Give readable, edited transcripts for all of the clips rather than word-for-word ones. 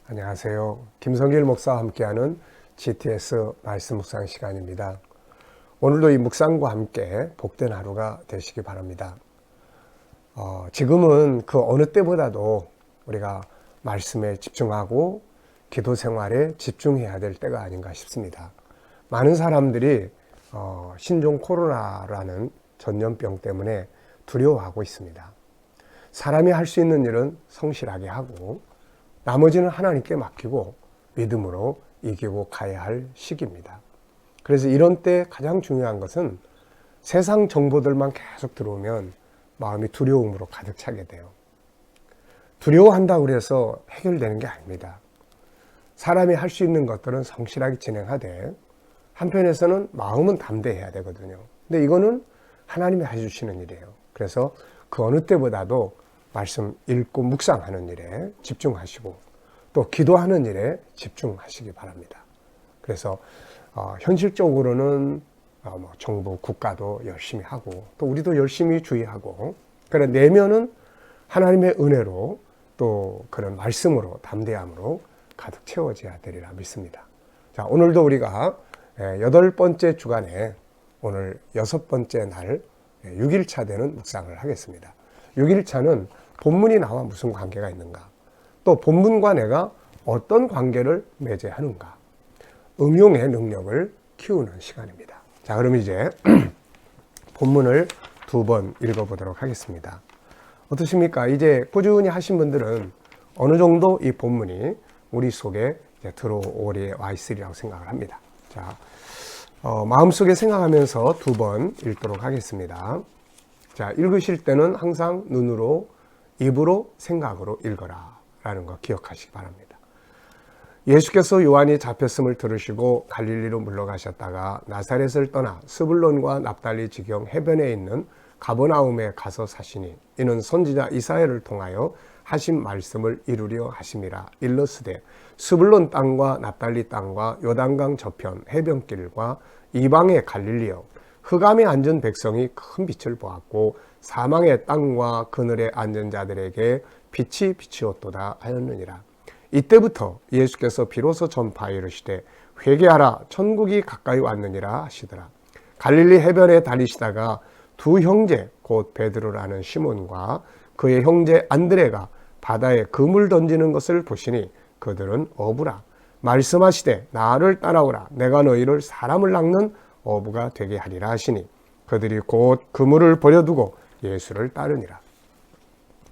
안녕하세요. 김성길 목사와 함께하는 GTS 말씀 묵상 시간입니다. 오늘도 이 묵상과 함께 복된 하루가 되시기 바랍니다. 지금은 그 어느 때보다도 우리가 말씀에 집중하고 기도 생활에 집중해야 될 때가 아닌가 싶습니다. 많은 사람들이 신종 코로나라는 전염병 때문에 두려워하고 있습니다. 사람이 할 수 있는 일은 성실하게 하고 나머지는 하나님께 맡기고 믿음으로 이기고 가야 할 시기입니다. 그래서 이런 때 가장 중요한 것은 세상 정보들만 계속 들어오면 마음이 두려움으로 가득 차게 돼요. 두려워한다고 해서 해결되는 게 아닙니다. 사람이 할 수 있는 것들은 성실하게 진행하되 한편에서는 마음은 담대해야 되거든요. 근데 이거는 하나님이 해주시는 일이에요. 그래서 그 어느 때보다도 말씀 읽고 묵상하는 일에 집중하시고 또 기도하는 일에 집중하시기 바랍니다. 그래서 현실적으로는 정부, 국가도 열심히 하고 또 우리도 열심히 주의하고 그런 내면은 하나님의 은혜로 또 그런 말씀으로 담대함으로 가득 채워져야 되리라 믿습니다. 자, 오늘도 우리가 8번째 주간에 오늘 6번째 날 6일차 되는 묵상을 하겠습니다. 6일차는 본문이 나와 무슨 관계가 있는가? 또 본문과 내가 어떤 관계를 맺어하는가? 응용의 능력을 키우는 시간입니다. 자, 그럼 이제 본문을 2번 읽어보도록 하겠습니다. 어떠십니까? 이제 꾸준히 하신 분들은 어느 정도 이 본문이 우리 속에 이제 들어오리에 와 있으리라고 생각을 합니다. 자, 마음속에 생각하면서 2번 읽도록 하겠습니다. 자, 읽으실 때는 항상 눈으로, 입으로, 생각으로 읽어라 라는 거 기억하시기 바랍니다. 예수께서 요한이 잡혔음을 들으시고 갈릴리로 물러가셨다가 나사렛을 떠나 스불론과 납달리 지경 해변에 있는 가버나움에 가서 사시니 이는 선지자 이사야를 통하여 하신 말씀을 이루려 하심이라. 일러스되 스불론 땅과 납달리 땅과 요단강 저편 해변길과 이방의 갈릴리여, 흑암에 앉은 백성이 큰 빛을 보았고 사망의 땅과 그늘에 앉은 자들에게 빛이 비치었도다 하였느니라. 이때부터 예수께서 비로소 전파하여 이르시되 회개하라, 천국이 가까이 왔느니라 하시더라. 갈릴리 해변에 다니시다가 두 형제 곧 베드로라는 시몬과 그의 형제 안드레가 바다에 그물 던지는 것을 보시니 그들은 어부라. 말씀하시되 나를 따라오라, 내가 너희를 사람을 낚는 어부가 되게 하리라 하시니 그들이 곧 그물을 버려두고 예수를 따르니라.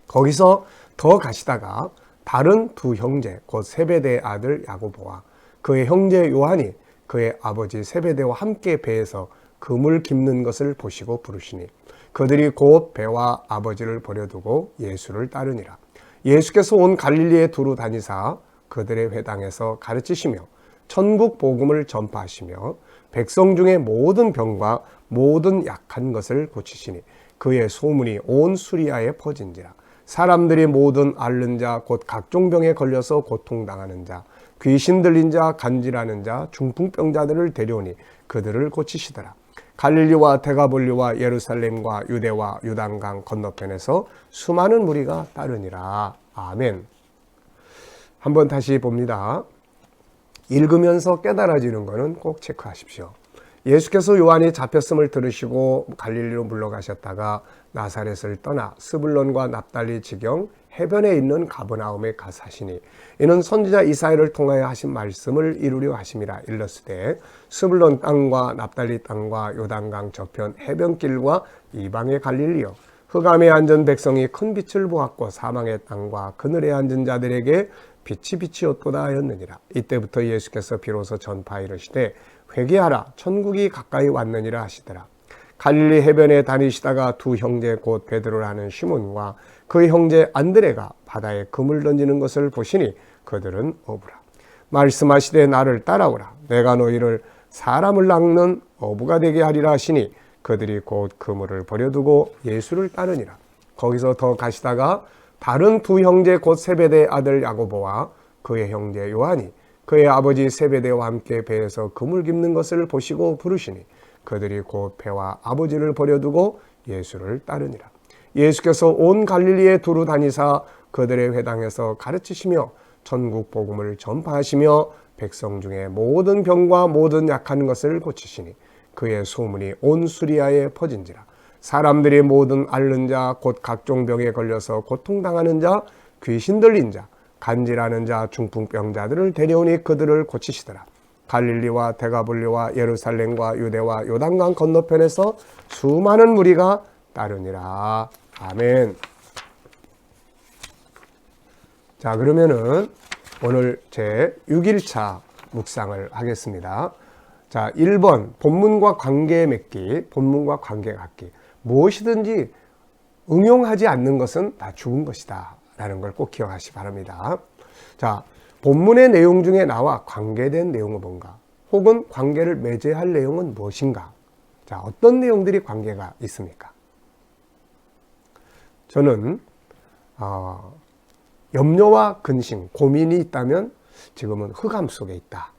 거기서 더 가시다가 다른 두 형제 곧 세베대의 아들 야고보와 그의 형제 요한이 그의 아버지 세베대와 함께 배에서 그물 깁는 것을 보시고 부르시니 그들이 곧 배와 아버지를 버려두고 예수를 따르니라. 예수께서 온 갈릴리에 두루 다니사 그들의 회당에서 가르치시며 천국 복음을 전파하시며 백성 중에 모든 병과 모든 약한 것을 고치시니 그의 소문이 온 수리아에 퍼진지라. 사람들이 모든 앓는 자 곧 각종 병에 걸려서 고통당하는 자, 귀신 들린 자, 간질하는 자, 중풍병자들을 데려오니 그들을 고치시더라. 갈릴리와 데가볼리와 예루살렘과 유대와 요단강 건너편에서 수많은 무리가 따르니라. 아멘. 한번 다시 봅니다. 읽으면서 깨달아지는 것은 꼭 체크하십시오. 예수께서 요한이 잡혔음을 들으시고 갈릴리로 물러가셨다가 나사렛을 떠나 스불론과 납달리 지경 해변에 있는 가버나움에 가 사시니 이는 선지자 이사야를 통하여 하신 말씀을 이루려 하심이라. 일러스되 스불론 땅과 납달리 땅과 요단강 저편 해변길과 이방의 갈릴리여, 흑암에 앉은 백성이 큰 빛을 보았고 사망의 땅과 그늘에 앉은 자들에게 빛이 비치었도다 하였느니라. 이때부터 예수께서 비로소 전파하여 이르시되 회개하라, 천국이 가까이 왔느니라 하시더라. 갈릴리 해변에 다니시다가 두 형제 곧 베드로라는 시몬과 그의 형제 안드레가 바다에 그물 던지는 것을 보시니 그들은 어부라. 말씀하시되 나를 따라오라, 내가 너희를 사람을 낚는 어부가 되게 하리라 하시니 그들이 곧 그물을 버려두고 예수를 따르니라. 거기서 더 가시다가 다른 두 형제 곧 세베대의 아들 야고보와 그의 형제 요한이 그의 아버지 세베대와 함께 배에서 그물 깁는 것을 보시고 부르시니 그들이 곧 배와 아버지를 버려두고 예수를 따르니라. 예수께서 온 갈릴리에 두루 다니사 그들의 회당에서 가르치시며 천국 복음을 전파하시며 백성 중에 모든 병과 모든 약한 것을 고치시니 그의 소문이 온 수리아에 퍼진지라. 사람들이 모든 앓는 자 곧 각종 병에 걸려서 고통당하는 자 귀신 들린 자 간질하는 자 중풍병자들을 데려오니 그들을 고치시더라. 갈릴리와 데가볼리와 예루살렘과 유대와 요단강 건너편에서 수많은 무리가 따르니라. 아멘. 자, 그러면은 오늘 제 6일차 묵상을 하겠습니다. 자, 1번 본문과 관계 맺기, 본문과 관계 갖기. 무엇이든지 응용하지 않는 것은 다 죽은 것이다 라는 걸 꼭 기억하시기 바랍니다. 자, 본문의 내용 중에 나와 관계된 내용은 뭔가, 혹은 관계를 맺어야 내용은 무엇인가. 자, 어떤 내용들이 관계가 있습니까? 저는 염려와 근심, 고민이 있다면 지금은 흑암 속에 있다.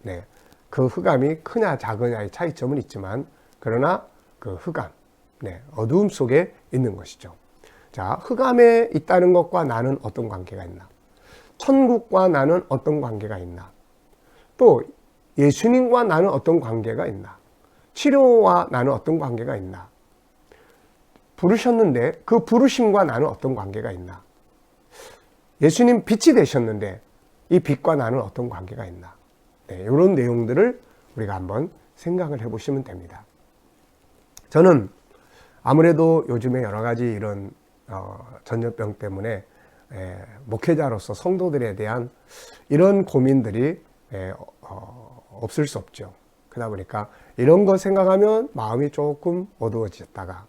네, 그 흑암이 크냐 작으냐의 차이점은 있지만 그러나 그 흑암, 네, 어두움 속에 있는 것이죠. 자, 흑암에 있다는 것과 나는 어떤 관계가 있나? 천국과 나는 어떤 관계가 있나? 또 예수님과 나는 어떤 관계가 있나? 치료와 나는 어떤 관계가 있나? 부르셨는데 그 부르심과 나는 어떤 관계가 있나? 예수님 빛이 되셨는데 이 빛과 나는 어떤 관계가 있나? 네, 이런 내용들을 우리가 한번 생각을 해보시면 됩니다. 저는 아무래도 요즘에 여러 가지 이런 전염병 때문에 목회자로서 성도들에 대한 이런 고민들이 없을 수 없죠. 그러다 보니까 이런 거 생각하면 마음이 조금 어두워졌다가,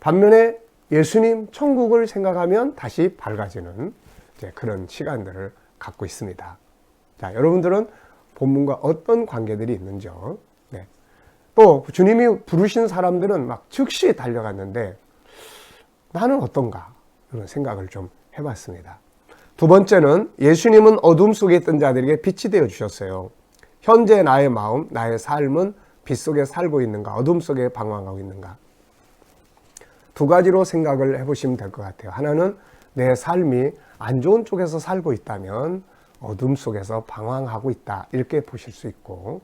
반면에 예수님 천국을 생각하면 다시 밝아지는 그런 시간들을 갖고 있습니다. 자, 여러분들은 본문과 어떤 관계들이 있는지요? 네. 또 주님이 부르신 사람들은 막 즉시 달려갔는데 나는 어떤가? 그런 생각을 좀 해봤습니다. 두 번째는 예수님은 어둠 속에 있던 자들에게 빛이 되어 주셨어요. 현재 나의 마음, 나의 삶은 빛 속에 살고 있는가, 어둠 속에 방황하고 있는가? 두 가지로 생각을 해보시면 될 것 같아요. 하나는 내 삶이 안 좋은 쪽에서 살고 있다면 어둠 속에서 방황하고 있다, 이렇게 보실 수 있고,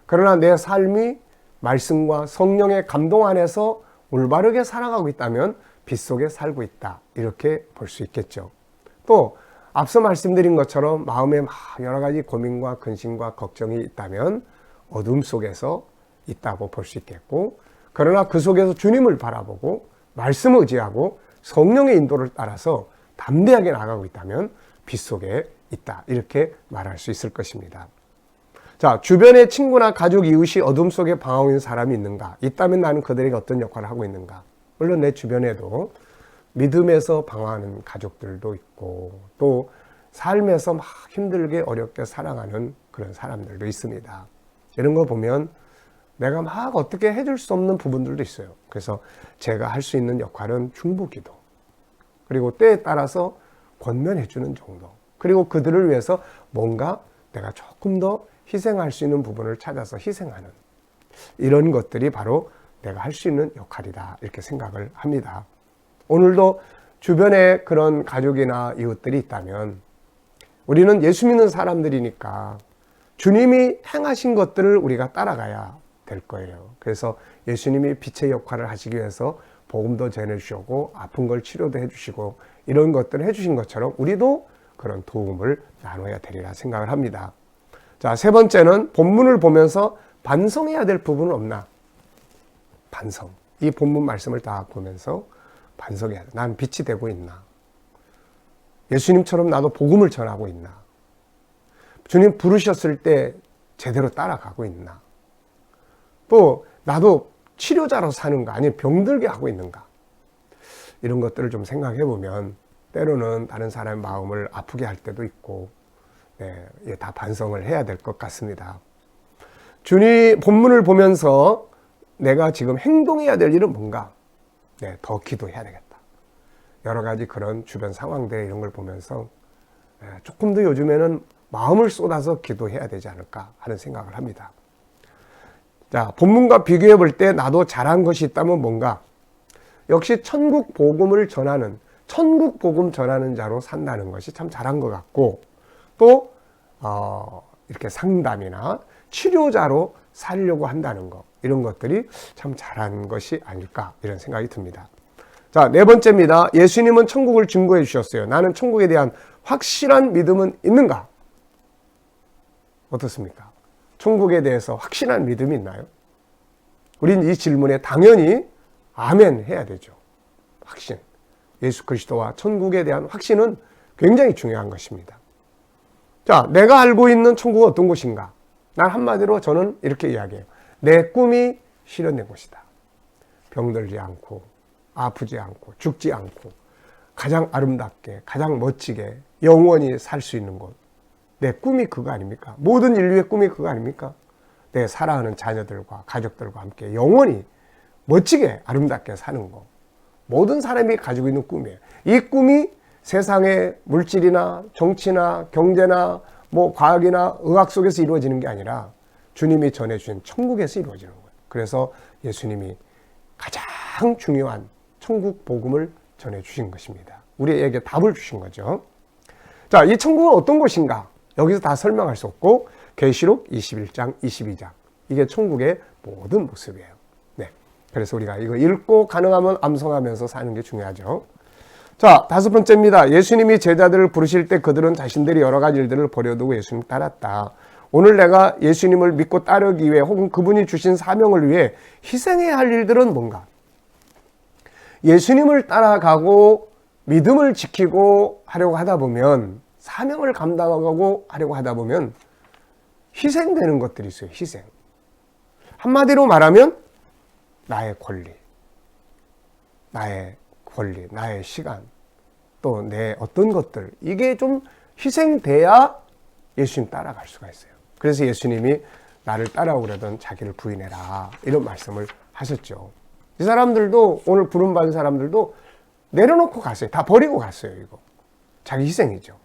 그러나 내 삶이 말씀과 성령의 감동 안에서 올바르게 살아가고 있다면 빛 속에 살고 있다, 이렇게 볼 수 있겠죠. 또 앞서 말씀드린 것처럼 마음에 막 여러 가지 고민과 근심과 걱정이 있다면 어둠 속에서 있다고 볼 수 있겠고, 그러나 그 속에서 주님을 바라보고 말씀을 의지하고 성령의 인도를 따라서 담대하게 나가고 있다면 빛 속에 있다, 이렇게 말할 수 있을 것입니다. 자, 주변에 친구나 가족, 이웃이 어둠 속에 방황하고 있는 사람이 있는가? 있다면 나는 그들에게 어떤 역할을 하고 있는가? 물론 내 주변에도 믿음에서 방황하는 가족들도 있고, 또 삶에서 막 힘들게 어렵게 살아가는 그런 사람들도 있습니다. 이런 거 보면 내가 막 어떻게 해줄 수 없는 부분들도 있어요. 그래서 제가 할 수 있는 역할은 중보기도, 그리고 때에 따라서 권면해주는 정도, 그리고 그들을 위해서 뭔가 내가 조금 더 희생할 수 있는 부분을 찾아서 희생하는, 이런 것들이 바로 내가 할 수 있는 역할이다, 이렇게 생각을 합니다. 오늘도 주변에 그런 가족이나 이웃들이 있다면 우리는 예수 믿는 사람들이니까 주님이 행하신 것들을 우리가 따라가야 될 거예요. 그래서 예수님이 빛의 역할을 하시기 위해서 복음도 전해주시고 아픈 걸 치료도 해주시고 이런 것들을 해주신 것처럼 우리도 그런 도움을 나눠야 되리라 생각을 합니다. 자, 세 번째는 본문을 보면서 반성해야 될 부분은 없나? 반성. 이 본문 말씀을 다 보면서 반성해야 돼. 난 빛이 되고 있나? 예수님처럼 나도 복음을 전하고 있나? 주님 부르셨을 때 제대로 따라가고 있나? 또 나도 치료자로 사는가, 아니면 병들게 하고 있는가? 이런 것들을 좀 생각해 보면 때로는 다른 사람의 마음을 아프게 할 때도 있고, 다 반성을 해야 될 것 같습니다. 주님 본문을 보면서 내가 지금 행동해야 될 일은 뭔가? 더 기도해야 되겠다. 여러 가지 그런 주변 상황들 이런 걸 보면서 조금 더 요즘에는 마음을 쏟아서 기도해야 되지 않을까 하는 생각을 합니다. 자, 본문과 비교해 볼 때 나도 잘한 것이 있다면 뭔가? 역시 천국 복음을 전하는, 천국 복음 전하는 자로 산다는 것이 참 잘한 것 같고, 또 이렇게 상담이나 치료자로 살려고 한다는 것, 이런 것들이 참 잘한 것이 아닐까 이런 생각이 듭니다. 자, 네 번째입니다. 예수님은 천국을 증거해 주셨어요. 나는 천국에 대한 확실한 믿음은 있는가? 어떻습니까? 천국에 대해서 확실한 믿음이 있나요? 우린 이 질문에 당연히 아멘 해야 되죠. 확신. 예수 그리스도와 천국에 대한 확신은 굉장히 중요한 것입니다. 자, 내가 알고 있는 천국은 어떤 곳인가? 난 한마디로 저는 이렇게 이야기해요. 내 꿈이 실현된 곳이다. 병들지 않고, 아프지 않고, 죽지 않고, 가장 아름답게, 가장 멋지게, 영원히 살 수 있는 곳. 내 꿈이 그거 아닙니까? 모든 인류의 꿈이 그거 아닙니까? 내 사랑하는 자녀들과 가족들과 함께 영원히 멋지게 아름답게 사는 것. 모든 사람이 가지고 있는 꿈이에요. 이 꿈이 세상의 물질이나 정치나 경제나 과학이나 의학 속에서 이루어지는 게 아니라 주님이 전해주신 천국에서 이루어지는 거예요. 그래서 예수님이 가장 중요한 천국 복음을 전해주신 것입니다. 우리에게 답을 주신 거죠. 자, 이 천국은 어떤 곳인가? 여기서 다 설명할 수 없고 계시록 21장, 22장. 이게 천국의 모든 모습이에요. 네. 그래서 우리가 이거 읽고 가능하면 암송하면서 사는 게 중요하죠. 자, 다섯 번째입니다. 예수님이 제자들을 부르실 때 그들은 자신들이 여러 가지 일들을 버려두고 예수님 따랐다. 오늘 내가 예수님을 믿고 따르기 위해 혹은 그분이 주신 사명을 위해 희생해야 할 일들은 뭔가? 예수님을 따라가고 믿음을 지키고 하려고 하다 보면, 사명을 감당하고 하려고 하다 보면 희생되는 것들이 있어요. 희생. 한마디로 말하면 나의 권리, 나의 시간, 또 내 어떤 것들, 이게 좀 희생돼야 예수님 따라갈 수가 있어요. 그래서 예수님이 나를 따라오려던 자기를 부인해라, 이런 말씀을 하셨죠. 이 사람들도, 오늘 부름받은 사람들도 내려놓고 갔어요. 다 버리고 갔어요. 이거 자기 희생이죠.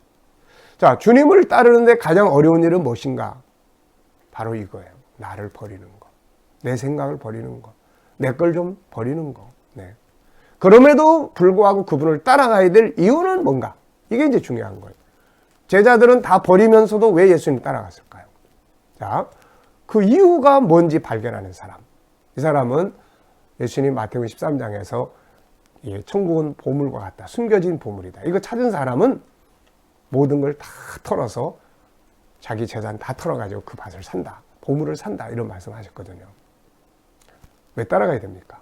자, 주님을 따르는데 가장 어려운 일은 무엇인가? 바로 이거예요. 나를 버리는 거, 내 생각을 버리는 거, 내 걸 좀 버리는 거. 네. 그럼에도 불구하고 그분을 따라가야 될 이유는 뭔가? 이게 이제 중요한 거예요. 제자들은 다 버리면서도 왜 예수님 따라갔을까요? 자, 그 이유가 뭔지 발견하는 사람. 이 사람은 예수님 마태복음 13장에서 천국은 보물과 같다, 숨겨진 보물이다, 이거 찾은 사람은 모든 걸 다 털어서 자기 재산 다 털어가지고 그 밭을 산다, 보물을 산다, 이런 말씀하셨거든요. 왜 따라가야 됩니까?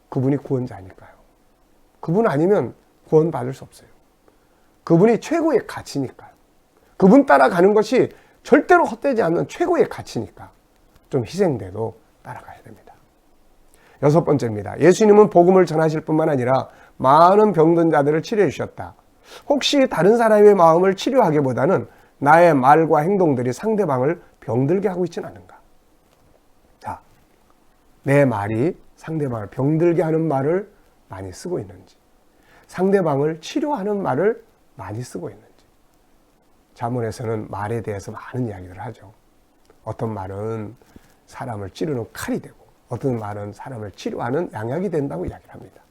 그분이 구원자니까요. 그분 아니면 구원 받을 수 없어요. 그분이 최고의 가치니까요. 그분 따라가는 것이 절대로 헛되지 않는 최고의 가치니까 좀 희생돼도 따라가야 됩니다. 여섯 번째입니다. 예수님은 복음을 전하실 뿐만 아니라 많은 병든 자들을 치료해 주셨다. 혹시 다른 사람의 마음을 치료하기보다는 나의 말과 행동들이 상대방을 병들게 하고 있지는 않은가? 자, 내 말이 상대방을 병들게 하는 말을 많이 쓰고 있는지, 상대방을 치료하는 말을 많이 쓰고 있는지. 자문에서는 말에 대해서 많은 이야기를 하죠. 어떤 말은 사람을 찌르는 칼이 되고, 어떤 말은 사람을 치료하는 양약이 된다고 이야기를 합니다.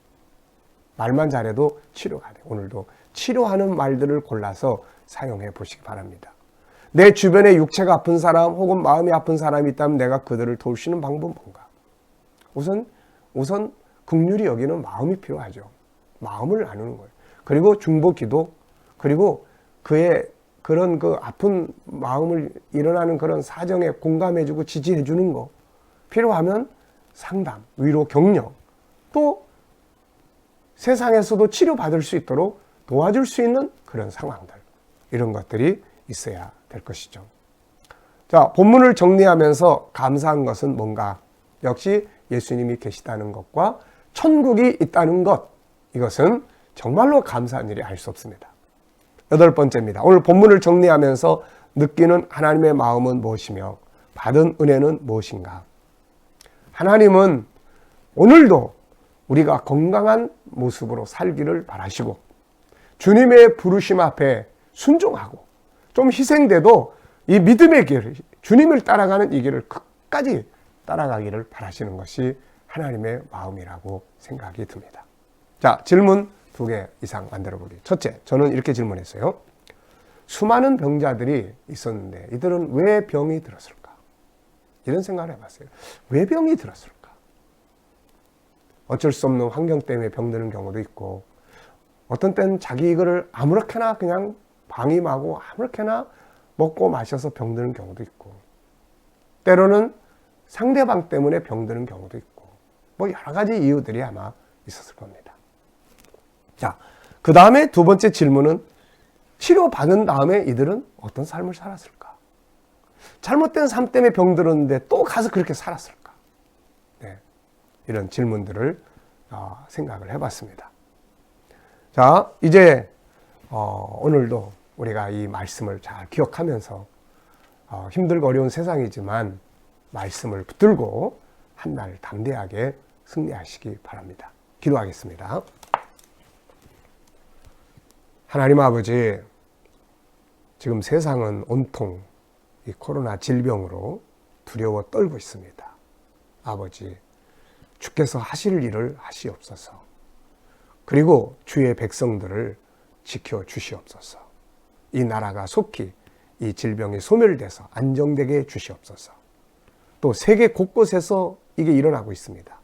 말만 잘해도 치료가 돼요. 오늘도 치료하는 말들을 골라서 사용해 보시기 바랍니다. 내 주변에 육체가 아픈 사람 혹은 마음이 아픈 사람이 있다면 내가 그들을 도울 수 있는 방법은 뭔가? 우선 긍휼히 여기는 마음이 필요하죠. 마음을 나누는 거예요. 그리고 중보기도, 그리고 그의 그런 그 아픈 마음을 일어나는 그런 사정에 공감해주고 지지해주는 거, 필요하면 상담, 위로, 격려, 또 세상에서도 치료받을 수 있도록 도와줄 수 있는 그런 상황들, 이런 것들이 있어야 될 것이죠. 자, 본문을 정리하면서 감사한 것은 뭔가? 역시 예수님이 계시다는 것과 천국이 있다는 것, 이것은 정말로 감사한 일이 알 수 없습니다. 여덟 번째입니다. 오늘 본문을 정리하면서 느끼는 하나님의 마음은 무엇이며 받은 은혜는 무엇인가? 하나님은 오늘도 우리가 건강한 모습으로 살기를 바라시고, 주님의 부르심 앞에 순종하고 좀 희생돼도 이 믿음의 길, 주님을 따라가는 이 길을 끝까지 따라가기를 바라시는 것이 하나님의 마음이라고 생각이 듭니다. 자, 질문 2개 이상 만들어 보기. 첫째, 저는 이렇게 질문했어요. 수많은 병자들이 있었는데 이들은 왜 병이 들었을까? 이런 생각을 해봤어요. 왜 병이 들었을까? 어쩔 수 없는 환경 때문에 병드는 경우도 있고, 어떤 때는 자기 이거를 아무렇게나 그냥 방임하고 아무렇게나 먹고 마셔서 병드는 경우도 있고, 때로는 상대방 때문에 병드는 경우도 있고, 뭐 여러 가지 이유들이 아마 있었을 겁니다. 자, 그 다음에 두 번째 질문은 치료받은 다음에 이들은 어떤 삶을 살았을까? 잘못된 삶 때문에 병들었는데 또 가서 그렇게 살았을까? 네, 이런 질문들을 생각을 해봤습니다. 자, 이제 오늘도 우리가 이 말씀을 잘 기억하면서 힘들고 어려운 세상이지만 말씀을 붙들고 한 날 담대하게 승리하시기 바랍니다. 기도하겠습니다. 하나님 아버지, 지금 세상은 온통 이 코로나 질병으로 두려워 떨고 있습니다. 아버지, 주께서 하실 일을 하시옵소서. 그리고 주의 백성들을 지켜주시옵소서. 이 나라가 속히 이 질병이 소멸돼서 안정되게 해주시옵소서. 또 세계 곳곳에서 이게 일어나고 있습니다.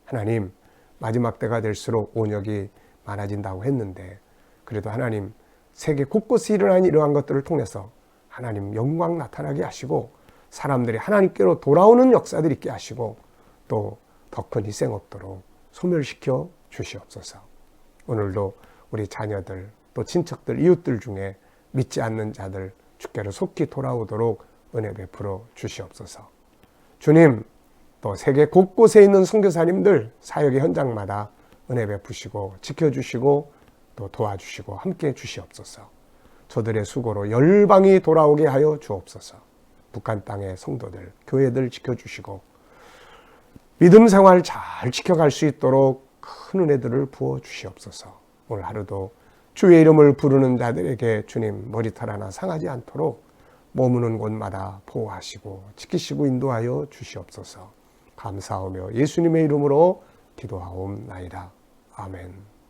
하나님, 마지막 때가 될수록 온역이 많아진다고 했는데, 그래도 하나님, 세계 곳곳에 일어난 이러한 것들을 통해서 하나님 영광 나타나게 하시고, 사람들이 하나님께로 돌아오는 역사들이 있게 하시고, 또 더 큰 희생 없도록 소멸시켜 주시옵소서. 오늘도 우리 자녀들, 또 친척들, 이웃들 중에 믿지 않는 자들 주께로 속히 돌아오도록 은혜 베풀어 주시옵소서. 주님, 또 세계 곳곳에 있는 선교사님들 사역의 현장마다 은혜 베푸시고 지켜주시고 또 도와주시고 함께해 주시옵소서. 저들의 수고로 열방이 돌아오게 하여 주옵소서. 북한 땅의 성도들, 교회들 지켜주시고 믿음 생활 잘 지켜갈 수 있도록 큰 은혜들을 부어 주시옵소서. 오늘 하루도 주의 이름을 부르는 자들에게 주님 머리털 하나 상하지 않도록 머무는 곳마다 보호하시고 지키시고 인도하여 주시옵소서. 감사하며 예수님의 이름으로 기도하옵나이다. 아멘.